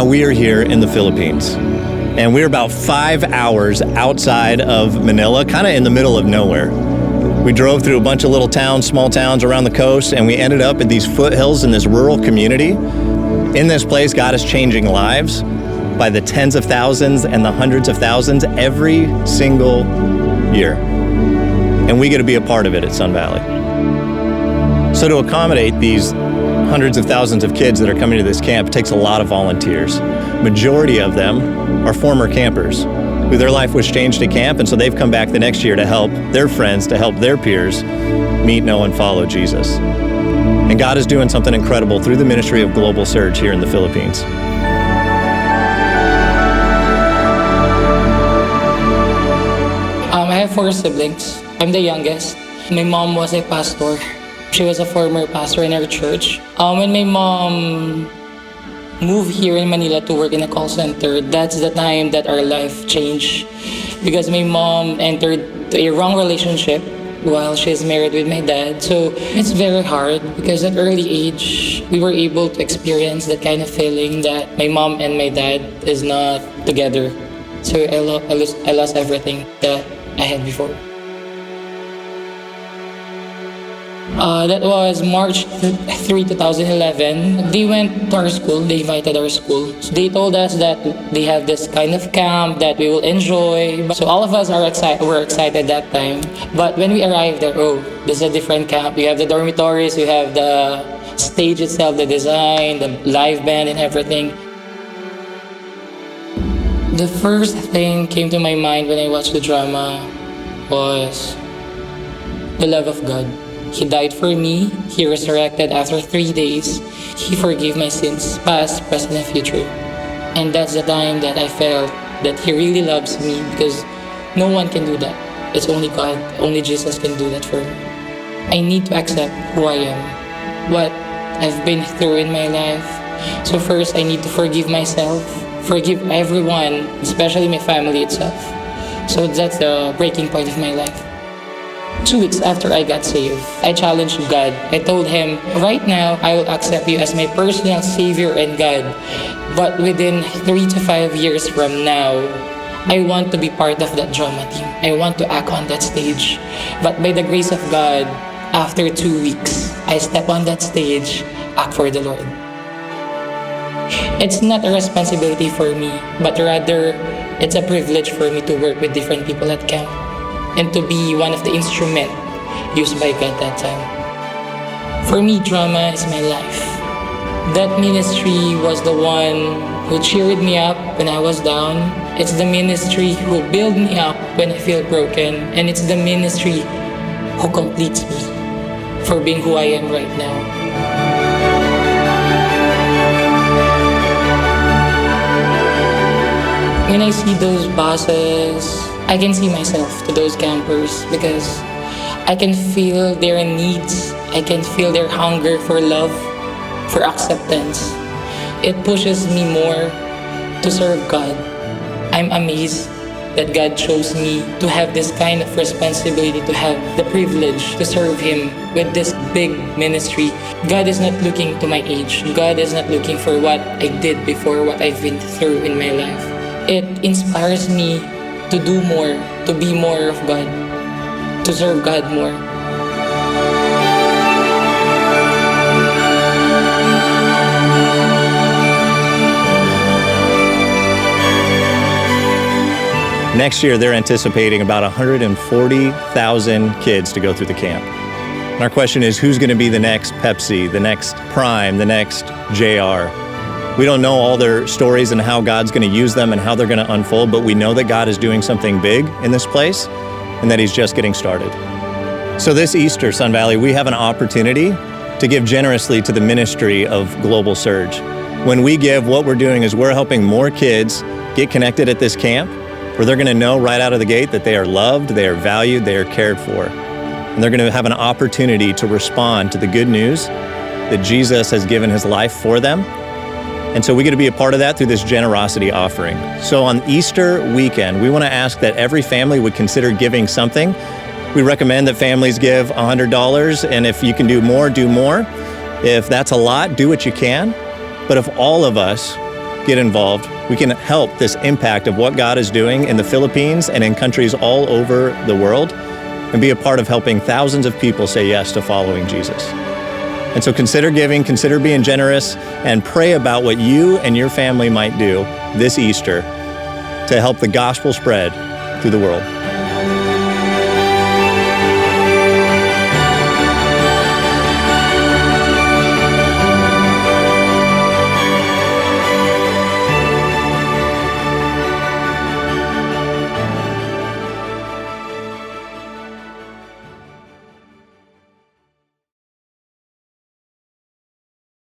we are here in the Philippines, and we're about 5 hours outside of Manila, kind of in the middle of nowhere. We drove through a bunch of little towns, small towns around the coast, and we ended up in these foothills in this rural community. In this place, God is changing lives by the tens of thousands and the hundreds of thousands every single year. And we get to be a part of it at Sun Valley. So to accommodate these hundreds of thousands of kids that are coming to this camp takes a lot of volunteers. Majority of them are former campers who their life was changed at camp, and so they've come back the next year to help their friends, to help their peers meet, know, and follow Jesus. And God is doing something incredible through the ministry of Global Surge here in the Philippines. I have 4 siblings. I'm the youngest. My mom was a pastor. She was a former pastor in our church. When my mom moved here in Manila to work in a call center, that's the time that our life changed. Because my mom entered a wrong relationship while she's married with my dad. So it's very hard because at early age, we were able to experience that kind of feeling that my mom and my dad is not together. So I lost everything that I had before. That was March 3, 2011. They went to our school, they invited our school. So they told us that they have this kind of camp that we will enjoy. So all of us were excited that time. But when we arrived there, this is a different camp. We have the dormitories, we have the stage itself, the design, the live band and everything. The first thing came to my mind when I watched the drama was the love of God. He died for me. He resurrected after 3 days. He forgave my sins, past, present, and future. And that's the time that I felt that He really loves me, because no one can do that. It's only God, only Jesus can do that for me. I need to accept who I am, what I've been through in my life. So first, I need to forgive myself, forgive everyone, especially my family itself. So that's the breaking point of my life. 2 weeks after I got saved, I challenged God. I told Him, right now, I will accept You as my personal Savior and God. But within 3 to 5 years from now, I want to be part of that drama team. I want to act on that stage. But by the grace of God, after 2 weeks, I step on that stage, act for the Lord. It's not a responsibility for me, but rather, it's a privilege for me to work with different people at camp and to be one of the instruments used by God that time. For me, drama is my life. That ministry was the one who cheered me up when I was down. It's the ministry who built me up when I feel broken. And it's the ministry who completes me for being who I am right now. When I see those buses, I can see myself to those campers because I can feel their needs. I can feel their hunger for love, for acceptance. It pushes me more to serve God. I'm amazed that God chose me to have this kind of responsibility, to have the privilege to serve Him with this big ministry. God is not looking to my age. God is not looking for what I did before, what I've been through in my life. It inspires me to do more, to be more of God, to serve God more. Next year, they're anticipating about 140,000 kids to go through the camp. And our question is, who's going to be the next Pepsi, the next Prime, the next JR? We don't know all their stories and how God's going to use them and how they're going to unfold, but we know that God is doing something big in this place and that He's just getting started. So this Easter, Sun Valley, we have an opportunity to give generously to the ministry of Global Surge. When we give, what we're doing is we're helping more kids get connected at this camp, where they're going to know right out of the gate that they are loved, they are valued, they are cared for. And they're going to have an opportunity to respond to the good news that Jesus has given His life for them. And so we get to be a part of that through this generosity offering. So on Easter weekend, we want to ask that every family would consider giving something. We recommend that families give $100, and if you can do more, do more. If that's a lot, do what you can. But if all of us get involved, we can help this impact of what God is doing in the Philippines and in countries all over the world and be a part of helping thousands of people say yes to following Jesus. And so consider giving, consider being generous, and pray about what you and your family might do this Easter to help the gospel spread through the world.